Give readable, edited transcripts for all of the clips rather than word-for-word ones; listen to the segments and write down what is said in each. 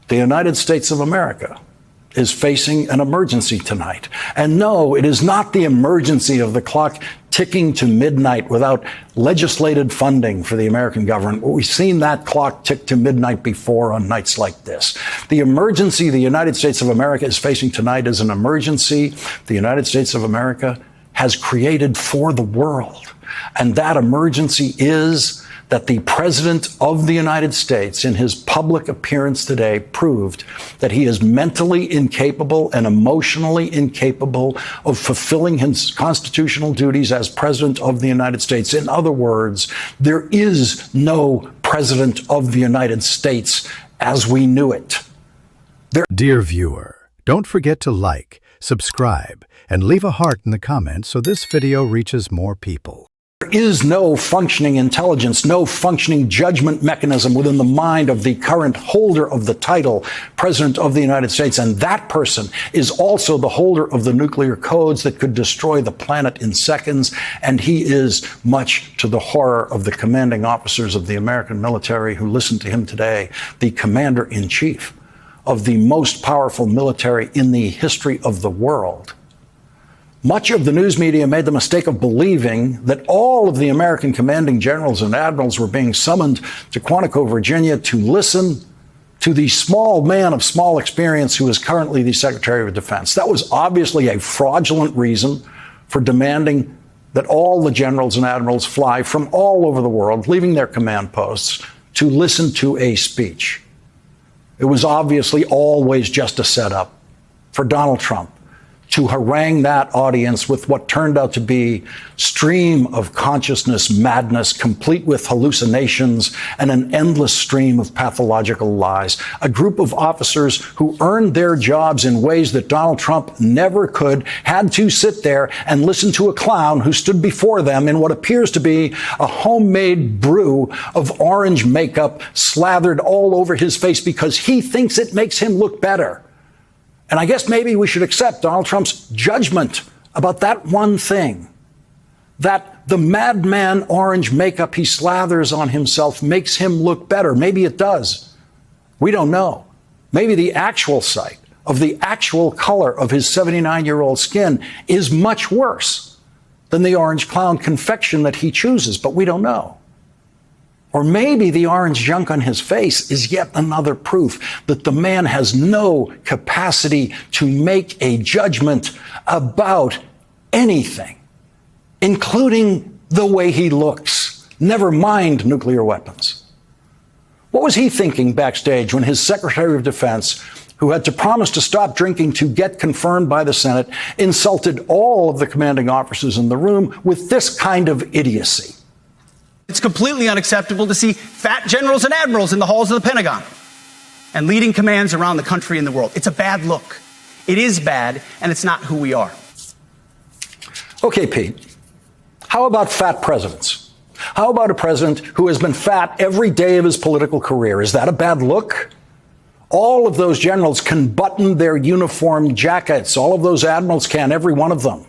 The United States of America is facing an emergency tonight. And no, it is not the emergency of the clock ticking to midnight without legislated funding for the American government. We've seen that clock tick to midnight before on nights like this. The emergency the United States of America is facing tonight is an emergency the United States of America has created for the world. And that emergency is that the President of the United States, in his public appearance today, proved that he is mentally incapable and emotionally incapable of fulfilling his constitutional duties as President of the United States. In other words, there is no President of the United States as we knew it. Dear viewer, don't forget to like, subscribe, and leave a heart in the comments so this video reaches more people. There is no functioning intelligence, no functioning judgment mechanism within the mind of the current holder of the title, President of the United States. And that person is also the holder of the nuclear codes that could destroy the planet in seconds. And he is, much to the horror of the commanding officers of the American military who listened to him today, the commander-in-chief of the most powerful military in the history of the world. Much of the news media made the mistake of believing that all of the American commanding generals and admirals were being summoned to Quantico, Virginia, to listen to the small man of small experience who is currently the Secretary of Defense. That was obviously a fraudulent reason for demanding that all the generals and admirals fly from all over the world, leaving their command posts, to listen to a speech. It was obviously always just a setup for Donald Trump to harangue that audience with what turned out to be stream of consciousness madness, complete with hallucinations and an endless stream of pathological lies. A group of officers who earned their jobs in ways that Donald Trump never could, had to sit there and listen to a clown who stood before them in what appears to be a homemade brew of orange makeup slathered all over his face because he thinks it makes him look better. And I guess maybe we should accept Donald Trump's judgment about that one thing, that the madman orange makeup he slathers on himself makes him look better. Maybe it does. We don't know. Maybe the actual sight of the actual color of his 79-year-old skin is much worse than the orange clown confection that he chooses, but we don't know. Or maybe the orange junk on his face is yet another proof that the man has no capacity to make a judgment about anything, including the way he looks, never mind nuclear weapons. What was he thinking backstage when his Secretary of Defense, who had to promise to stop drinking to get confirmed by the Senate, insulted all of the commanding officers in the room with this kind of idiocy? It's completely unacceptable to see fat generals and admirals in the halls of the Pentagon and leading commands around the country and the world. It's a bad look. It is bad, and it's not who we are. Okay, Pete, how about fat presidents? How about a president who has been fat every day of his political career? Is that a bad look? All of those generals can button their uniform jackets. All of those admirals can, every one of them.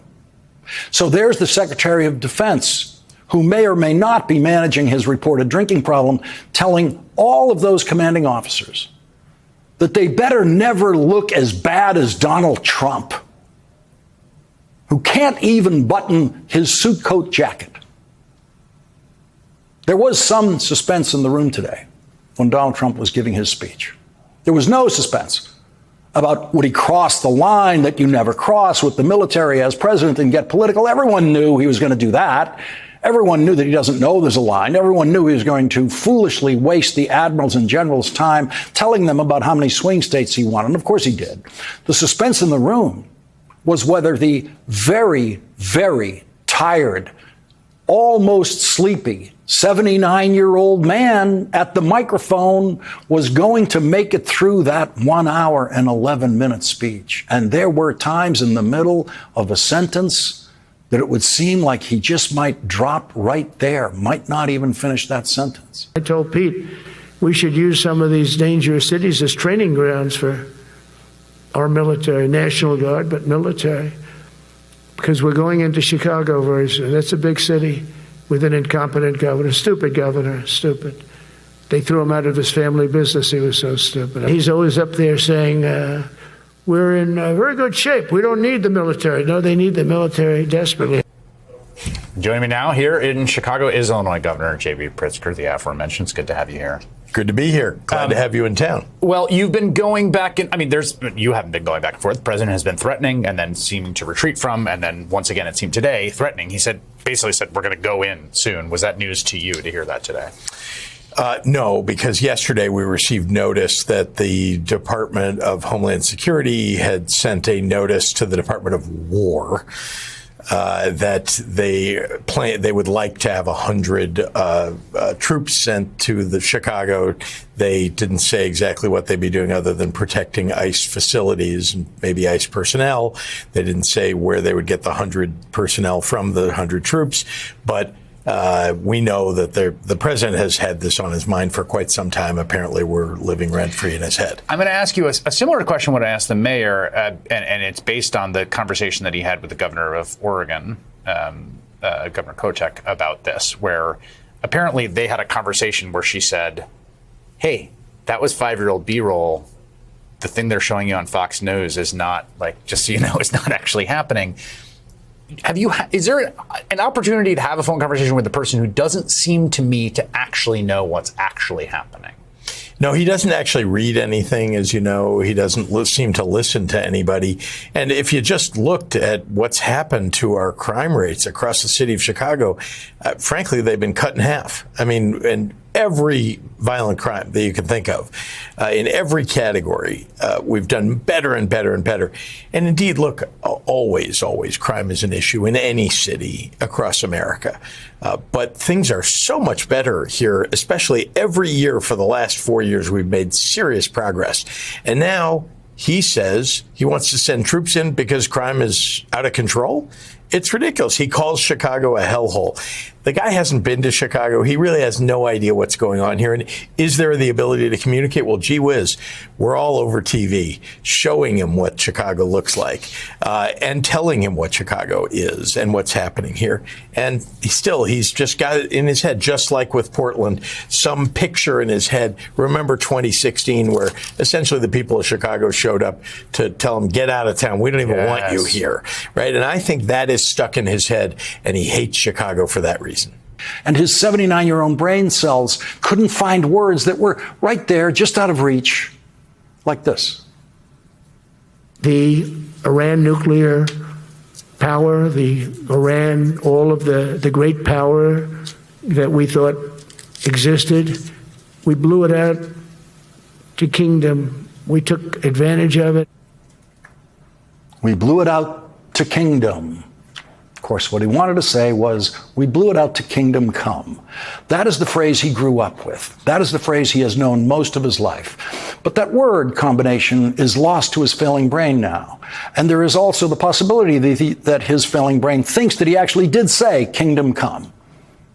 So there's the Secretary of Defense, who may or may not be managing his reported drinking problem, telling all of those commanding officers that they better never look as bad as Donald Trump, who can't even button his suit coat jacket. There was some suspense in the room today when Donald Trump was giving his speech. There was no suspense about would he cross the line that you never cross with the military as president and get political. Everyone knew he was going to do that. Everyone knew that he doesn't know there's a line. Everyone knew he was going to foolishly waste the admirals and generals' time telling them about how many swing states he won. And of course he did. The suspense in the room was whether the very, very tired, almost sleepy 79-year-old man at the microphone was going to make it through that 1 hour and 11-minute speech. And there were times in the middle of a sentence that it would seem like he just might drop right there, might not even finish that sentence. I told Pete we should use some of these dangerous cities as training grounds for our military, National Guard, but military, because we're going into Chicago very soon. That's a big city with an incompetent governor, stupid, They threw him out of his family business. He was so stupid. He's always up there saying, we're in very good shape. We don't need the military. No, they need the military desperately. Joining me now here in Chicago is Illinois Governor J.B. Pritzker, the aforementioned. It's good to have you here. Good to be here. Glad to have you in town. Well, you've been going back and you haven't been going back and forth. The president has been threatening and then seeming to retreat from, and then once again, it seemed today, threatening. He basically said, we're going to go in soon. Was that news to you to hear that today? No, because yesterday we received notice that the Department of Homeland Security had sent a notice to the Department of War that they would like to have 100 troops sent to the Chicago. They didn't say exactly what they'd be doing other than protecting ICE facilities and maybe ICE personnel. They didn't say where they would get the 100 personnel from, the 100 troops, but we know that the president has had this on his mind for quite some time. Apparently, we're living rent-free in his head. I'm going to ask you a similar question what I asked the mayor, and it's based on the conversation that he had with the governor of Oregon, Governor Kotek, about this, where apparently they had a conversation where she said, hey, that was 5-year-old B-roll. The thing they're showing you on Fox News is not, like, just so you know, it's not actually happening. Is there an opportunity to have a phone conversation with the person who doesn't seem to me to actually know what's actually happening? No, he doesn't actually read anything, as you know. He doesn't seem to listen to anybody. And if you just looked at what's happened to our crime rates across the city of Chicago, frankly, they've been cut in half. I mean, and every violent crime that you can think of, in every category, we've done better and better and better. And indeed, look, always crime is an issue in any city across America. But things are so much better here, especially every year for the last 4 years, we've made serious progress. And now he says he wants to send troops in because crime is out of control. It's ridiculous. He calls Chicago a hellhole. The guy hasn't been to Chicago. He really has no idea what's going on here. And is there the ability to communicate? Well, gee whiz, we're all over TV showing him what Chicago looks like and telling him what Chicago is and what's happening here. And he's just got it in his head, just like with Portland, some picture in his head. Remember 2016, where essentially the people of Chicago showed up to tell him, get out of town. We don't even want you here. Right. And I think that is stuck in his head, and he hates Chicago for that reason. And his 79-year-old brain cells couldn't find words that were right there, just out of reach, like this. The Iran nuclear power, the Iran, all of the great power that we thought existed, we blew it out to kingdom. We took advantage of it. We blew it out to kingdom. Of course, what he wanted to say was, we blew it out to kingdom come. That is the phrase he grew up with. That is the phrase he has known most of his life. But that word combination is lost to his failing brain now. And there is also the possibility that his failing brain thinks that he actually did say kingdom come,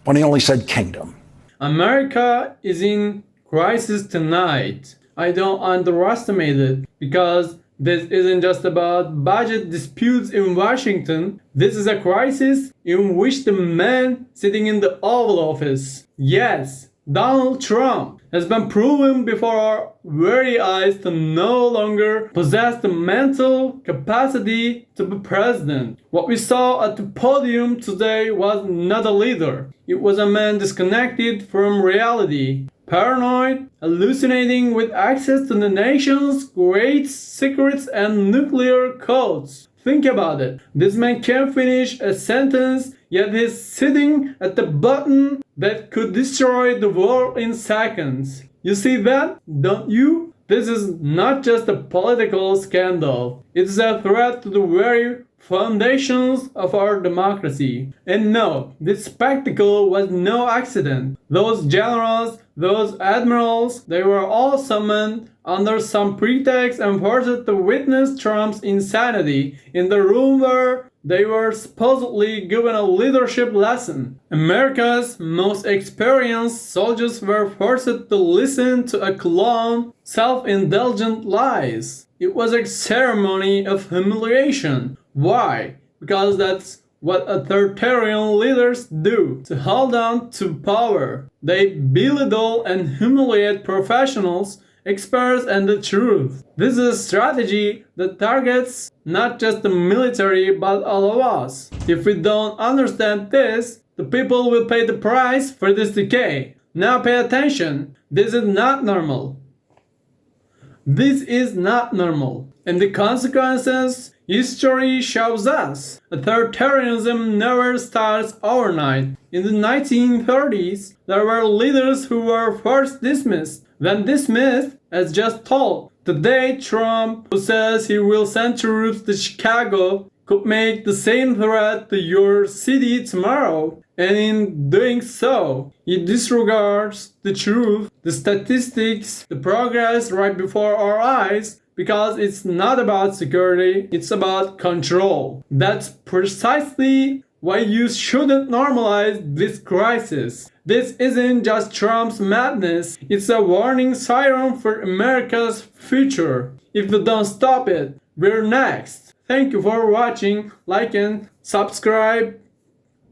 when he only said kingdom. America is in crisis tonight. I don't underestimate it, because this isn't just about budget disputes in Washington. This is a crisis in which the man sitting in the Oval Office, yes, Donald Trump, has been proven before our very eyes to no longer possess the mental capacity to be president. What we saw at the podium today was not a leader. It was a man disconnected from reality, paranoid, hallucinating with access to the nation's great secrets and nuclear codes. Think about it. This man can't finish a sentence, yet he's sitting at the button that could destroy the world in seconds. You see that, don't you? This is not just a political scandal. It's a threat to the very foundations of our democracy. And no, this spectacle was no accident. Those generals, those admirals, they were all summoned under some pretext and forced to witness Trump's insanity in the room where they were supposedly given a leadership lesson. America's most experienced soldiers were forced to listen to a clown, self-indulgent lies. It was a ceremony of humiliation. Why? Because that's what authoritarian leaders do, to hold on to power. They belittle and humiliate professionals, experts, and the truth. This is a strategy that targets not just the military but all of us. If we don't understand this, the people will pay the price for this decay. Now pay attention. This is not normal. This is not normal. And the consequences history shows us. Authoritarianism never starts overnight. In the 1930s, there were leaders who were first dismissed, then dismissed as just told. Today, Trump, who says he will send troops to Chicago, could make the same threat to your city tomorrow. And in doing so, he disregards the truth, the statistics, the progress right before our eyes, because it's not about security, it's about control. That's precisely why you shouldn't normalize this crisis. This isn't just Trump's madness, it's a warning siren for America's future. If we don't stop it, we're next. Thank you for watching, like and subscribe.